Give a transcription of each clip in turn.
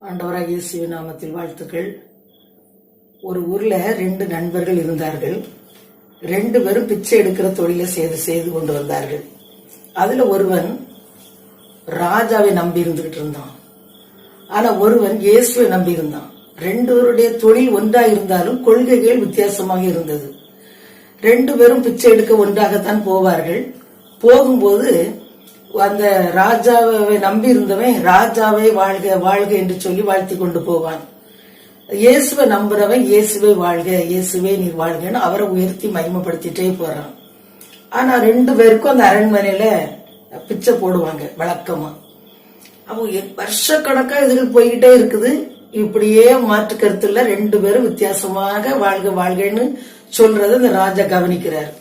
ஆண்டவராகிய இயேசுவின் நாமத்தில் வாழ்த்துக்கள். ஒரு ஊர்ல 2 நண்பர்கள் இருந்தார்கள். 2 பேரும் பிச்சை எடுக்கிற தொழிலை செய்து கொண்டு வந்தார்கள். அதுல ஒருவன் ராஜாவை நம்பி இருந்துகிட்டு இருந்தான். ஆனா ஒருவன் இயேசுவை நம்பி இருந்தான். 2 பேருடைய தொழில் ஒன்றா இருந்தாலும் கொள்கைகள் வித்தியாசமாக இருந்தது. 2 பேரும் பிச்சை எடுக்க ஒன்றாகத்தான் போவார்கள். போகும்போது அந்த ராஜாவை நம்பி இருந்தவன் ராஜாவை வாழ்க வாழ்க என்று சொல்லி வாழ்த்தி கொண்டு போவான். இயேசுவை நம்புறவன் இயேசுவை வாழ்க, இயேசுவே நீர் வாழ்கன்னு அவரை உயர்த்தி மகிமைப்படுத்திட்டே போறான். ஆனா 2 பேருக்கும் அந்த அரண்மனையில பிச்சை போடுவாங்க வழக்கமா. அவங்க வருஷக்கணக்கா இதுகள் போய்கிட்டே இருக்குது. இப்படியே மாற்று கருத்துல 2 பேரும் வித்தியாசமாக வாழ்க வாழ்கன்னு சொல்றத இந்த ராஜா கவனிக்கிறார்.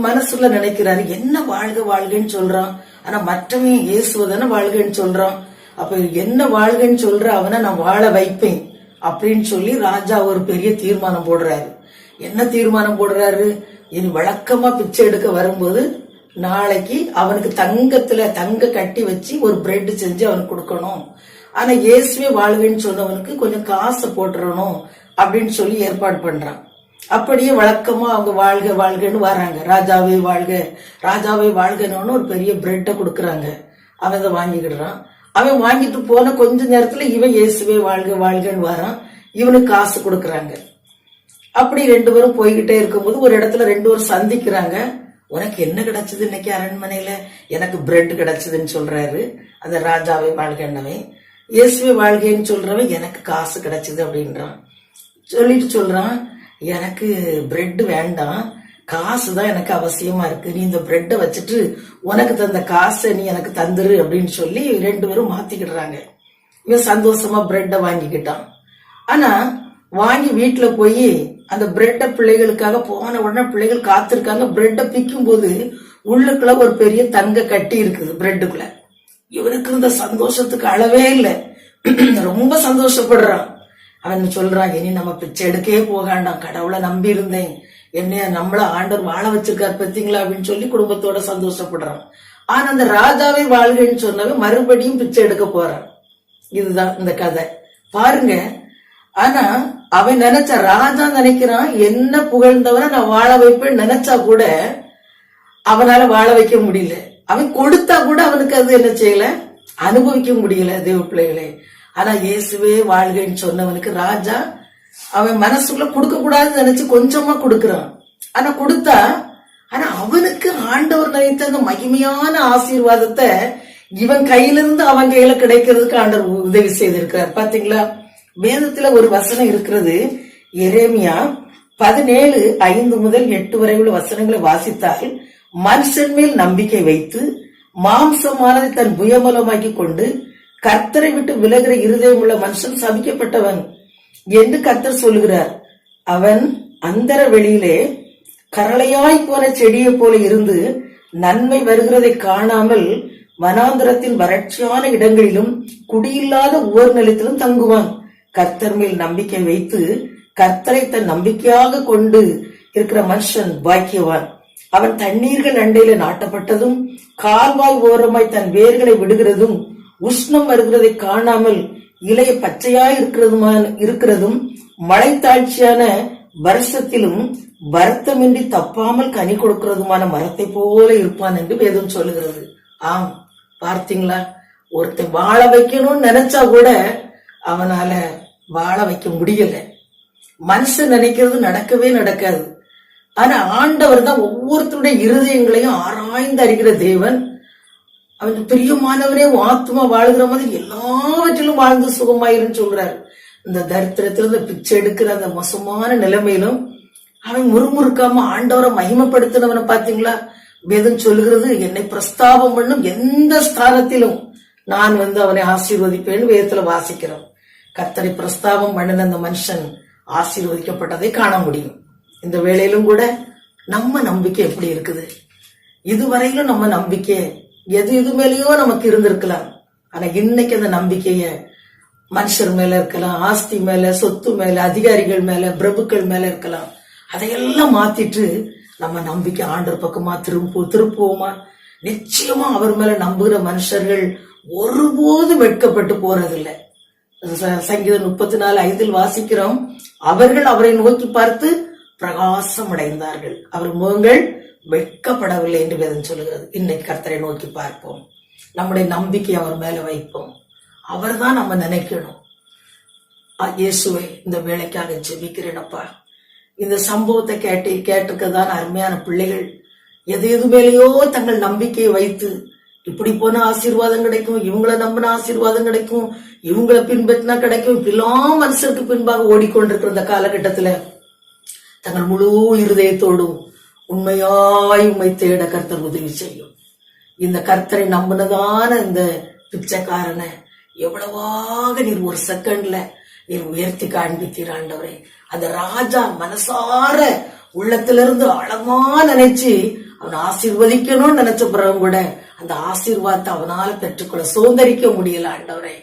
மனசுல நினைக்கிறாரு, என்ன வாழ்க வாழ்கன்னு சொல்றான், ஆனா மற்றவன் இயேசுவதான வாழ்கன்னு சொல்றான். அப்ப என்ன வாழ்கன்னு சொல்ற அவனை நான் வாழ வைப்பேன் அப்படின்னு சொல்லி ராஜா ஒரு பெரிய தீர்மானம் போடுறாரு. என்ன தீர்மானம் போடுறாரு, இனி வழக்கமா பிச்சை எடுக்க வரும்போது நாளைக்கு அவனுக்கு தங்க கட்டி வச்சு ஒரு பிரெட் செஞ்சு அவனுக்கு கொடுக்கணும். ஆனா இயேசுவே வாழ்வேன்னு சொன்னவனுக்கு கொஞ்சம் காசை போட்டுறணும் அப்படின்னு சொல்லி ஏற்பாடு பண்றான். அப்படியே வழக்கமா அவங்க வாழ்க வாழ்கன்னு வராங்க. ராஜாவே வாழ்க, ராஜாவே வாழ்கன்னு ஒரு பெரிய பிரெட்டை கொடுக்கறாங்க. அவன் அதை வாங்கிக்கிடுறான். அவன் வாங்கிட்டு போன கொஞ்ச நேரத்துல இவன் இயேசுவே வாழ்க வாழ்கன்னு வரான். இவனுக்கு காசு கொடுக்கறாங்க. அப்படி 2 பேரும் போய்கிட்டே இருக்கும்போது ஒரு இடத்துல 2 பேரும் சந்திக்கிறாங்க. உனக்கு என்ன கிடைச்சது இன்னைக்கு அரண்மனையில? எனக்கு பிரெட் கிடைச்சதுன்னு சொல்றாரு அந்த ராஜாவே வாழ்கன்னவன். இயேசுவே வாழ்கைன்னு சொல்றவன் எனக்கு காசு கிடைச்சது அப்படின்றான். சொல்றான், எனக்கு பிரெட் வேண்டாம், காசு தான் எனக்கு அவசியமா இருக்கு, நீ இந்த பிரெட்டை வச்சுட்டு உனக்கு தந்த காசை நீ எனக்கு தந்துரு அப்படின்னு சொல்லி 2 பேரும் மாத்திக்கிடுறாங்க. இவன் சந்தோஷமா பிரெட்டை வாங்கிக்கிட்டான். ஆனா வாங்கி வீட்டுல போய் அந்த பிரெட்டை பிள்ளைகளுக்காக போன உடனே பிள்ளைகள் காத்திருக்காங்க. பிரெட்டை பிக்கும் போது உள்ளுக்குள்ள ஒரு பெரிய தங்க கட்டி இருக்குது பிரெட்டுக்குள்ள. இவனுக்கு இருந்த சந்தோஷத்துக்கு அளவே இல்லை. ரொம்ப சந்தோஷப்படுறான். அவன் சொல்றான், இனி நம்ம பிச்சை எடுக்கவே போகாண்டாம், கடவுளை நம்பி இருந்தேன், என்ன நம்மள ஆண்டவர் வாழ வச்சிருக்காரு பத்தீங்களா அப்படின்னு சொல்லி குடும்பத்தோட சந்தோஷப்படுறான். ஆனா அந்த ராஜாவே வாழ்கன்னு சொன்னவன் மறுபடியும் பிச்சை எடுக்க போறான். இதுதான் இந்த கதை பாருங்க. ஆனா அவன் நினைச்ச ராஜா நினைக்கிறான், என்ன புகழ்ந்தவன நான் வாழ வைப்பேன்னு நினைச்சா கூட அவனால வாழ வைக்க முடியல. அவன் கொடுத்தா கூட அவனுக்கு அது என்ன செய்யல, அனுபவிக்க முடியல தேவ பிள்ளைகளே. ஆனா இயேசுவே வாழ்கைன்னு சொன்னவனுக்கு ராஜா அவன் மனசுக்குள்ள கொடுக்க கூடாதுன்னு நினைச்சு கொஞ்சமா கொடுக்கறான். ஆனா கொடுத்தா, ஆனா அவனுக்கு ஆண்டவர் நினைத்த அந்த மகிமையான ஆசீர்வாதத்தை இவன் கையிலிருந்து அவன் கையில கிடைக்கிறதுக்கு ஆண்டவர் உதவி செய்திருக்கிறார். பாத்தீங்களா, வேதத்துல ஒரு வசனம் இருக்கிறது. எரேமியா 17:5 முதல் 8 வரை உள்ள வசனங்களை வாசித்தால், மனுஷன் மேல் நம்பிக்கை வைத்து மாம்சமானதை தன் புயமலமாக்கி கொண்டு கர்த்தரை விட்டு விலகிற இருதயம் உள்ள மனுஷன் சபிக்கப்பட்டவன் என்று கர்த்தர் சொல்லுகிறார். அவன் அந்தர வெளியிலே கரளையாய் போன செடியை போல இருந்து நன்மை வருகிறதை காணாமல் வனாந்திரத்தின் வறட்சியான இடங்களிலும் குடியில்லாத ஓர் நிலத்திலும் தங்குவான். கர்த்தர் மேல் நம்பிக்கை வைத்து கர்த்தரை தன் நம்பிக்கையாக கொண்டு இருக்கிற மனுஷன் பாக்கியவான். அவன் தண்ணீர்கள் அண்டையில நாட்டப்பட்டதும் கால்வாய் ஓரமாய் தன் வேர்களை விடுகிறதும் உஷ்ணம் வருகிறதை காணாமல் இலைய பச்சையாய் இருக்கிறதும் மழைத்தாட்சியான வருஷத்திலும் வருத்தமின்றி தப்பாமல் கனி கொடுக்கிறதுமான மரத்தை போல இருப்பான் என்று வேதம் சொல்லுகிறது. ஆம், பார்த்தீங்களா, ஒருத்தன் வாழ வைக்கணும்னு நினைச்சா கூட அவனால வாழ வைக்க முடியல. மனுஷன் நினைக்கிறது நடக்கவே நடக்காது. ஆனா ஆண்டவர் தான் ஒவ்வொருத்தருடைய இருதயங்களையும் ஆராய்ந்து அறிகிற தேவன். அவன் பிரியமானவரே ஆத்மா வாழ்கிற மாதிரி எல்லாவற்றிலும் வாழ்ந்து சுகமாயிருன்னு சொல்றாரு. இந்த தரித்திரத்துல இந்த பிச்சை எடுக்கிற அந்த மோசமான நிலைமையிலும் அவன் முறுமுறுக்காம ஆண்டவரை மகிமைப்படுத்தினவனை பாத்தீங்களா. வேதம் சொல்லுகிறது, என்னை பிரஸ்தாபம் பண்ணும் எந்த ஸ்தானத்திலும் நான் அவனை ஆசீர்வதிப்பேன்னு வேதத்துல வாசிக்கிறோம். கர்த்தரை பிரஸ்தாபம் பண்ணின அந்த மனுஷன் ஆசீர்வதிக்கப்பட்டதை காண முடியும். இந்த வேளையிலும் கூட நம்ம நம்பிக்கை எப்படி இருக்குது? இதுவரையிலும் நம்ம நம்பிக்கை எது மேலேயோ நமக்கு இருந்திருக்கலாம். ஆனா இன்னைக்கு அந்த நம்பிக்கைய மனுஷர் மேல இருக்கலாம், ஆஸ்தி மேல, சொத்து மேல, அதிகாரிகள் மேல, பிரபுக்கள் மேல இருக்கலாம். அதையெல்லாம் மாத்திட்டு நம்ம நம்பிக்கை ஆண்டவர் பக்கமா திருப்புவோமா? நிச்சயமா அவர் மேல நம்புகிற மனுஷர்கள் ஒருபோதும் வெட்கப்பட்டு போறதில்லை. சங்கீதம் 34:5 வாசிக்கிறோம், அவர்கள் அவரை நோக்கி பார்த்து பிரகாசம் அடைந்தார்கள், அவர் முகங்கள் வெட்கப்படவில்லை என்று வேதம் சொல்லுகிறது. இன்னைக்கு கர்த்தரை நோக்கி பார்ப்போம், நம்முடைய நம்பிக்கை அவர் மேல வைப்போம். அவர் தான் நம்ம நினைக்கணும். இயேசுவே, இந்த வேலைக்காக ஜெபிக்கிறேனப்பா. இந்த சம்பவத்தை கேட்டிருக்கதான் அருமையான பிள்ளைகள் எது மேலேயோ தங்கள் நம்பிக்கையை வைத்து, இப்படி போன ஆசீர்வாதம் கிடைக்கும், இவங்களை நம்பின ஆசீர்வாதம் கிடைக்கும், இவங்களை பின்பற்றினா கிடைக்கும், இப்படிலாம் மனுஷருக்கு பின்பாக ஓடிக்கொண்டிருக்கிற இந்த காலகட்டத்துல தங்கள் முழு இருதயத்தோடும் உண்மையாய் உண்மை தேட கர்த்தர் உதவி செய்யும். இந்த கர்த்தரை நம்பினதான இந்த பிச்சைக்காரனை எவ்வளவாக நீர் ஒரு செகண்ட்ல நீர் உயர்த்தி காண்பித்தீர் ஆண்டவரே. அந்த ராஜா மனசார உள்ளத்திலிருந்து ஆழமா நினைச்சு அவன் ஆசீர்வதிக்கணும்னு நினைச்ச பிறகு கூட அந்த ஆசீர்வாதத்தை அவனால பெற்றுக்கொள்ள சுதந்திரிக்க முடியல ஆண்டவரே.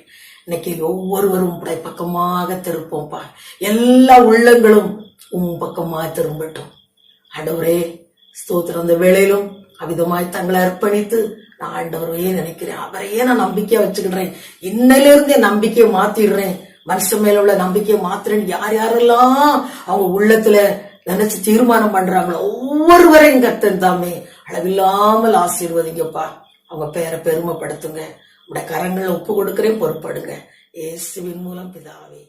இன்னைக்கு ஒவ்வொருவரும் உடைய பக்கமாக திருப்போம்ப்பா. எல்லா உள்ளங்களும் உன் பக்கமாக திரும்பட்டும் ஆண்டவரே. ஸ்தோத்திரம். அந்த வேளையிலும் அவிதமாய் தங்களை அர்ப்பணித்து நான் ஆண்டவரையே நினைக்கிறேன், அவரையே நான் நம்பிக்கையா வச்சுக்கிடுறேன், இன்னையிலிருந்து என் நம்பிக்கையை மாத்திடுறேன், மனுஷன் மேல உள்ள நம்பிக்கையை மாத்துறேன். யார் யாரெல்லாம் அவங்க உள்ளத்துல நினைச்சு தீர்மானம் பண்றாங்களோ ஒவ்வொருவரையும் கர்த்தர் தாமே அளவில்லாமல் ஆசீர்வதிங்கப்பா. அவங்க பேரை பெருமைப்படுத்துங்க. உடைய கரங்களை ஒப்பு கொடுக்கிறேன், பொறுப்படுங்க. இயேசுவின் மூலம் பிதாவே.